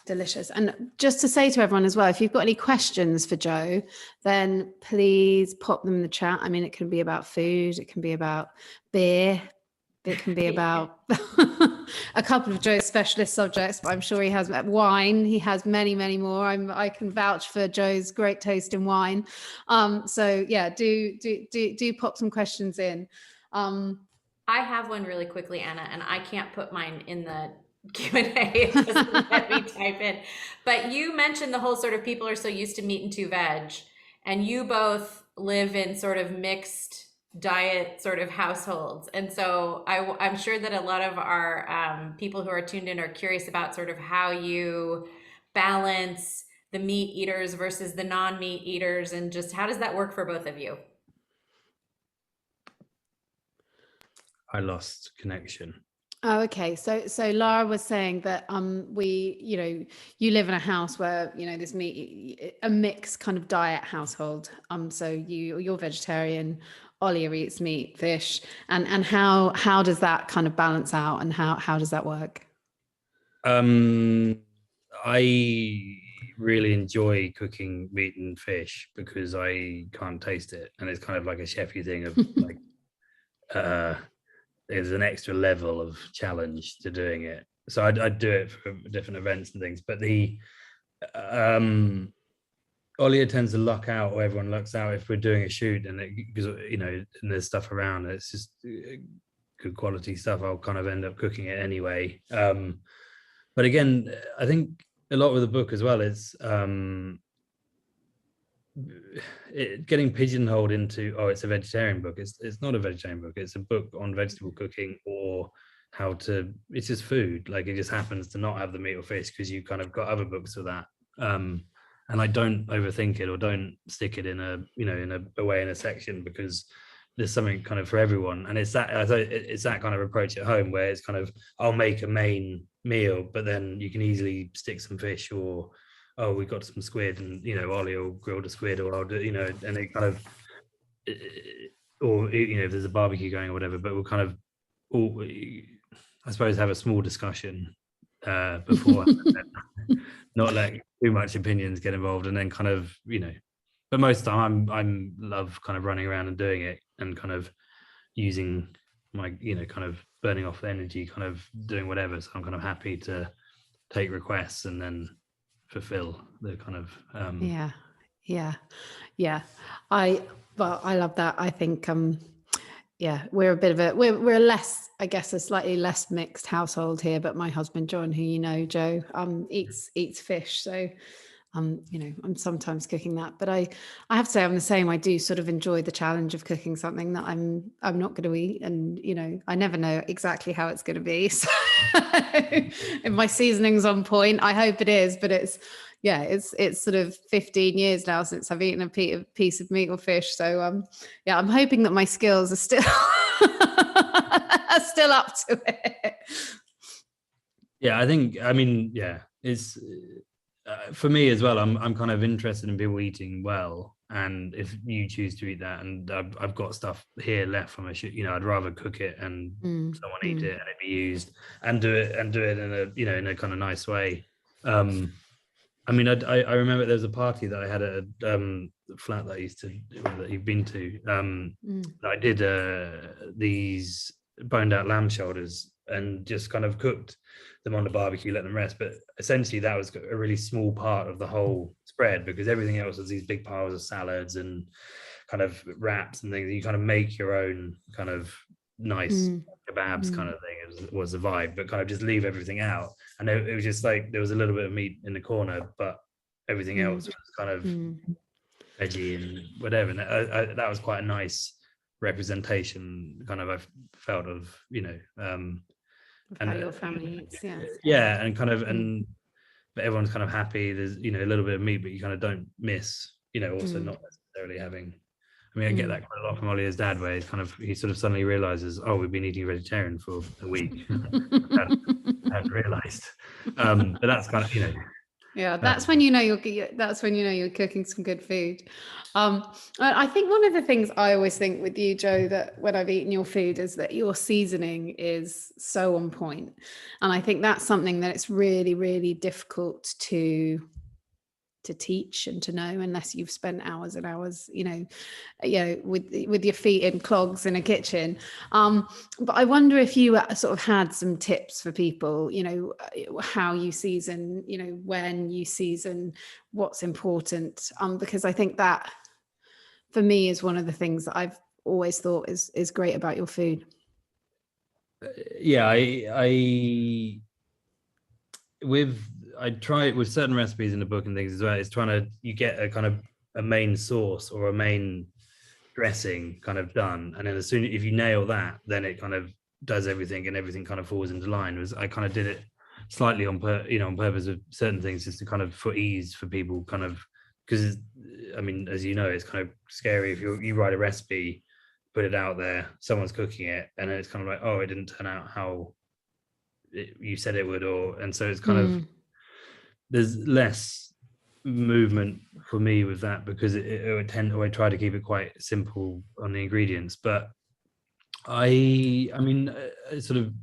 delicious. And just to say to everyone as well, if you've got any questions for Jo, then please pop them in the chat. I mean, it can be about food, it can be about beer, it can be about a couple of Jo's specialist subjects, but I'm sure he has wine. He has many, many more. I can vouch for Jo's great taste in wine. So yeah, do pop some questions in. I have one really quickly, Anna, and I can't put mine in the Q&A. It doesn't let me type in. But you mentioned the whole sort of people are so used to meat and 2 veg, and you both live in sort of mixed diet sort of households. And so I'm sure that a lot of our people who are tuned in are curious about sort of how you balance the meat eaters versus the non-meat eaters, and just how does that work for both of you? I lost connection. Oh, okay. So Lara was saying that we, you know, you live in a house where, you know, this meat, a mixed kind of diet household. So you're vegetarian, Olia eats meat, fish, and how does that kind of balance out, and how does that work? I really enjoy cooking meat and fish because I can't taste it, and it's kind of like a chefy thing of like there's an extra level of challenge to doing it. So I'd do it for different events and things, but the Olia tends to luck out, or everyone lucks out if we're doing a shoot, and because, you know, and there's stuff around, it's just good quality stuff, I'll kind of end up cooking it anyway. But again, I think a lot with the book as well is getting pigeonholed into, oh, it's a vegetarian book. It's not a vegetarian book. It's a book on vegetable cooking, or how to, it's just food. Like, it just happens to not have the meat or fish because you kind of got other books for that. And I don't overthink it, or don't stick it in a, you know, in a way in a section, because there's something kind of for everyone. And it's that kind of approach at home where it's kind of, I'll make a main meal, but then you can easily stick some fish, or, oh, we got some squid, and, you know, Ollie will grill the squid, or I'll do, you know, and it kind of, or, you know, if there's a barbecue going or whatever, but we'll kind of all, I suppose, have a small discussion before, not let too much opinions get involved, and then kind of, you know, but most of the time I'm love kind of running around and doing it, and kind of using my, you know, kind of burning off the energy, kind of doing whatever. So I'm kind of happy to take requests and then fulfill the kind of yeah. I love that. I think yeah, we're a bit of a we're less, I guess, a slightly less mixed household here. But my husband John, who you know, Joe, eats fish, so you know, I'm sometimes cooking that. But I have to say I'm the same. I do sort of enjoy the challenge of cooking something that I'm not going to eat, and you know, I never know exactly how it's going to be. So if my seasoning's on point, I hope it is. But it's sort of 15 years now since I've eaten a piece of meat or fish. So yeah, I'm hoping that my skills are still are still up to it. Yeah, I mean, yeah, it's for me as well. I'm kind of interested in people eating well, and if you choose to eat that, and I've got stuff here left from a you know, I'd rather cook it and someone eat it and it be used, and do it in a, you know, in a kind of nice way. I mean, I remember there was a party that I had at a flat that I used to, that you've been to. I did these boned out lamb shoulders and just kind of cooked them on the barbecue, let them rest. But essentially that was a really small part of the whole spread, because everything else was these big piles of salads and kind of wraps and things. You kind of make your own kind of nice kebabs kind of thing. Was the vibe, but kind of just leave everything out. And it was just like there was a little bit of meat in the corner, but everything else was kind of veggie and whatever. And that was quite a nice representation, kind of, I felt, of, you know, and how your family eats, yeah, and kind of, and but everyone's kind of happy. There's, you know, a little bit of meat, but you kind of don't miss, you know, also not necessarily having. I mean, I get that quite a lot from Oliver's dad, where he sort of suddenly realizes, oh, we've been eating vegetarian for a week. I hadn't realized. But that's kind of, you know. Yeah, that's when you know you're cooking some good food. I think one of the things I always think with you, Joe, that when I've eaten your food is that your seasoning is so on point. And I think that's something that it's really, really difficult to teach and to know unless you've spent hours and hours, you know, with your feet in clogs in a kitchen. But I wonder if you sort of had some tips for people, you know, how you season, you know, when you season, what's important, because I think that for me is one of the things that I've always thought is great about your food. Yeah, I try it with certain recipes in the book and things as well. It's you get a kind of a main sauce or a main dressing kind of done, and then if you nail that, then it kind of does everything, and everything kind of falls into line. I kind of did it slightly on purpose with certain things, just to kind of, for ease for people, kind of, because I mean, as you know, it's kind of scary if you write a recipe, put it out there, someone's cooking it, and then it's kind of like, oh, it didn't turn out how you said it would, and so it's kind of, there's less movement for me with that, because I try to keep it quite simple on the ingredients. But I mean, sort of,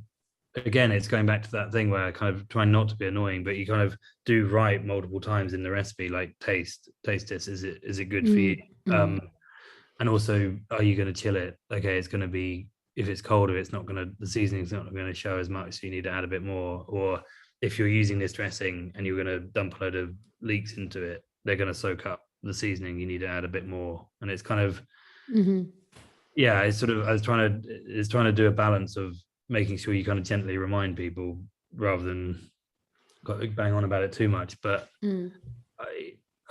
again, it's going back to that thing where I kind of try not to be annoying, but you kind of do write multiple times in the recipe, like taste this, is it good for you? And also, are you going to chill it? Okay, it's going to be, if it's colder, the seasoning's not going to show as much, so you need to add a bit more. Or if you're using this dressing and you're going to dump a load of leeks into it, they're going to soak up the seasoning, you need to add a bit more. And it's kind of, yeah, it's sort of, I was trying to do a balance of making sure you kind of gently remind people rather than bang on about it too much. But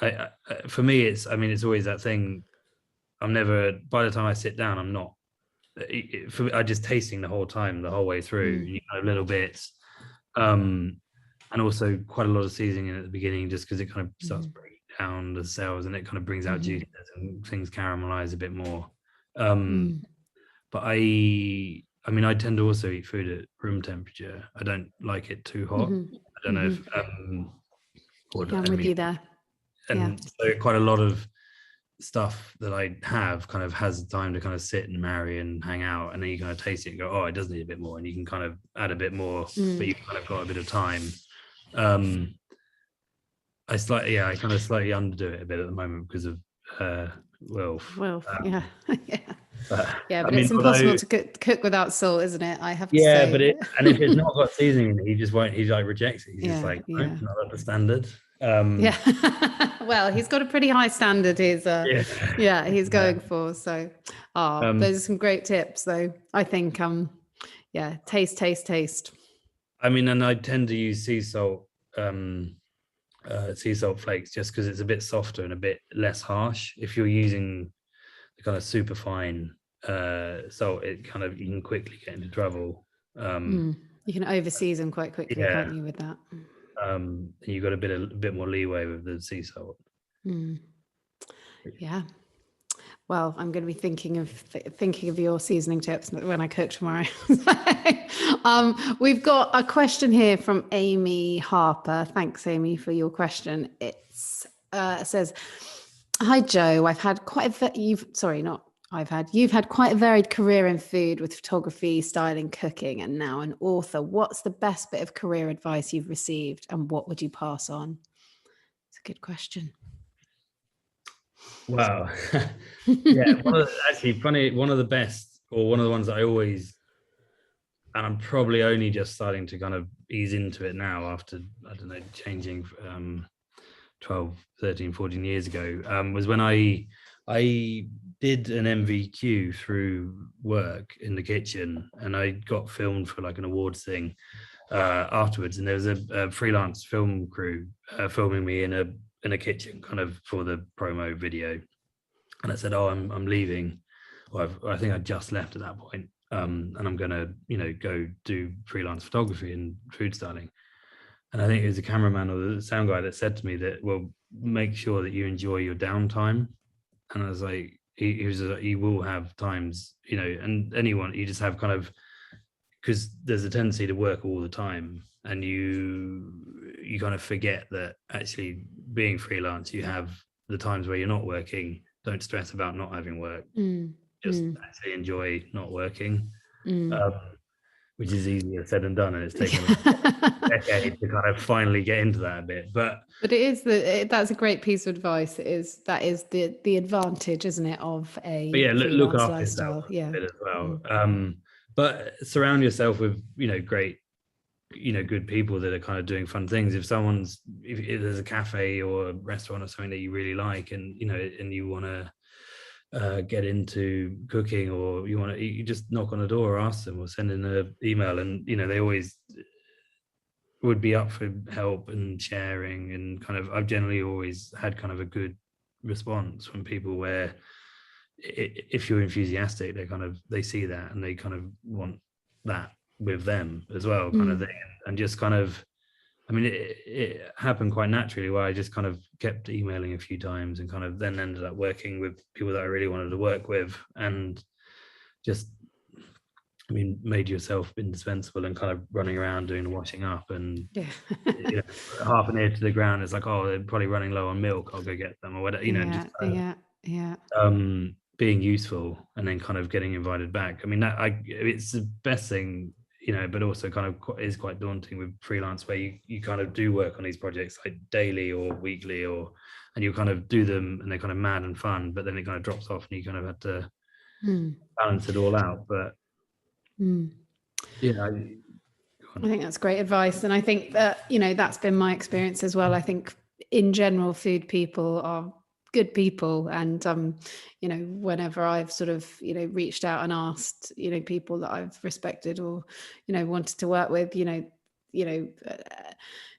I for me, it's always that thing. I'm never, by the time I sit down, I'm not, I'm just tasting the whole time, the whole way through, you know, little bits. And also quite a lot of seasoning at the beginning, just because it kind of starts breaking down the cells, and it kind of brings out juiciness and things caramelize a bit more. But I mean, I tend to also eat food at room temperature. I don't like it too hot. I don't know if I'm with you there. And so quite a lot of stuff that I have kind of has time to kind of sit and marry and hang out, and then you kind of taste it and go, oh, it does need a bit more, and you can kind of add a bit more, but you've kind of got a bit of time. I kind of slightly underdo it a bit at the moment because of Wilf. Yeah. But it's impossible to cook without salt, isn't it? I have to say. But and if it's not got seasoning in it, he just won't. He like rejects it. He's just like, no, it's not up to standard. Yeah. Well, he's got a pretty high standard. He's he's going for. So, those are some great tips, though. I think, taste. I mean, and I tend to use sea salt flakes just because it's a bit softer and a bit less harsh. If you're using the kind of super fine salt, you can quickly get into trouble. You can over season quite quickly, can't you, with that? You've got a bit more leeway with the sea salt. Yeah. Well, I'm going to be thinking of your seasoning tips when I cook tomorrow. We've got a question here from Amy Harper. Thanks, Amy, for your question. It says, "Hi, Joe. You've had quite a varied career in food with photography, styling, cooking, and now an author. What's the best bit of career advice you've received, and what would you pass on?" It's a good question. Wow. Yeah, one of the best, or one of the ones that I always, and I'm probably only just starting to kind of ease into it now after, I don't know, changing 12, 13, 14 years ago, was when I did an MVQ through work in the kitchen, and I got filmed for like an awards thing afterwards, and there was a freelance film crew filming me in a kitchen kind of for the promo video. And I said, I'm leaving. Well, I think I just left at that point. And I'm going to, go do freelance photography and food styling. And I think it was the cameraman or the sound guy that said to me that, well, make sure that you enjoy your downtime. And I was like, he was like, you will have times, and anyone, you just have kind of, because there's a tendency to work all the time, and you kind of forget that actually being freelance, you have the times where you're not working. Don't stress about not having work. Just actually enjoy not working, which is easier said than done, and it's taken a decade to kind of finally get into that a bit. But it is that's a great piece of advice. That is the advantage, isn't it, of a look after lifestyle. yourself a bit as well. But surround yourself with great, good people that are kind of doing fun things. If there's a cafe or a restaurant or something that you really like, and and you want to get into cooking, or you just knock on a door or ask them, or send in an email, and they always would be up for help and sharing. And kind of, I've generally always had kind of a good response from people where if you're enthusiastic, they see that, and they kind of want that with them as well, kind of thing. And just kind of, I mean, it happened quite naturally, where I just kind of kept emailing a few times, and kind of then ended up working with people that I really wanted to work with, and just, I mean, made yourself indispensable, and kind of running around doing the washing up, and half an ear to the ground. It's like, oh, they're probably running low on milk, I'll go get them, or whatever, being useful, and then kind of getting invited back. I mean, it's the best thing, but also kind of is quite daunting with freelance, where you kind of do work on these projects like daily or weekly, and you kind of do them, and they're kind of mad and fun, but then it kind of drops off, and you kind of have to balance it all out. But I think that's great advice, and I think that that's been my experience as well. I think in general, food people are good people, and whenever I've sort of reached out and asked people that I've respected or wanted to work with,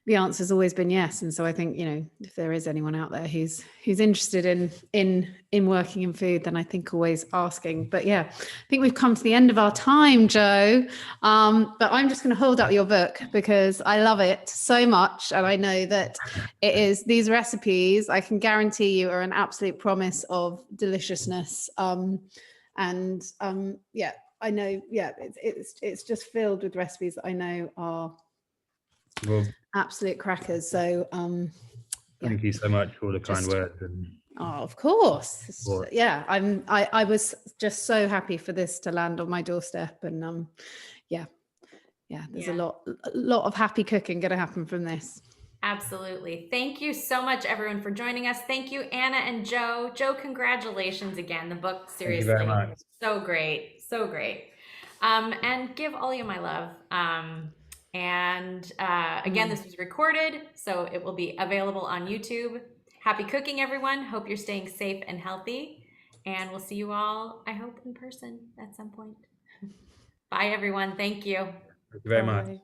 the answer's always been yes. And so I think if there is anyone out there who's interested in working in food, then I think always asking. But I think we've come to the end of our time, Joe. But I'm just going to hold up your book because I love it so much, and I know that these recipes, I can guarantee you, are an absolute promise of deliciousness. I know it's just filled with recipes that I know are absolute crackers. So thank you so much for all the kind words. Of course. I was just so happy for this to land on my doorstep, and there's a lot of happy cooking going to happen from this. Absolutely. Thank you so much, everyone, for joining us. Thank you, Anna and Joe. Joe, congratulations again. The book, seriously, thank you very much. So great. And give all you my love. And again, this was recorded, so it will be available on YouTube. Happy cooking, everyone. Hope you're staying safe and healthy. And we'll see you all, I hope, in person at some point. Bye, everyone. Thank you. Thank you very much.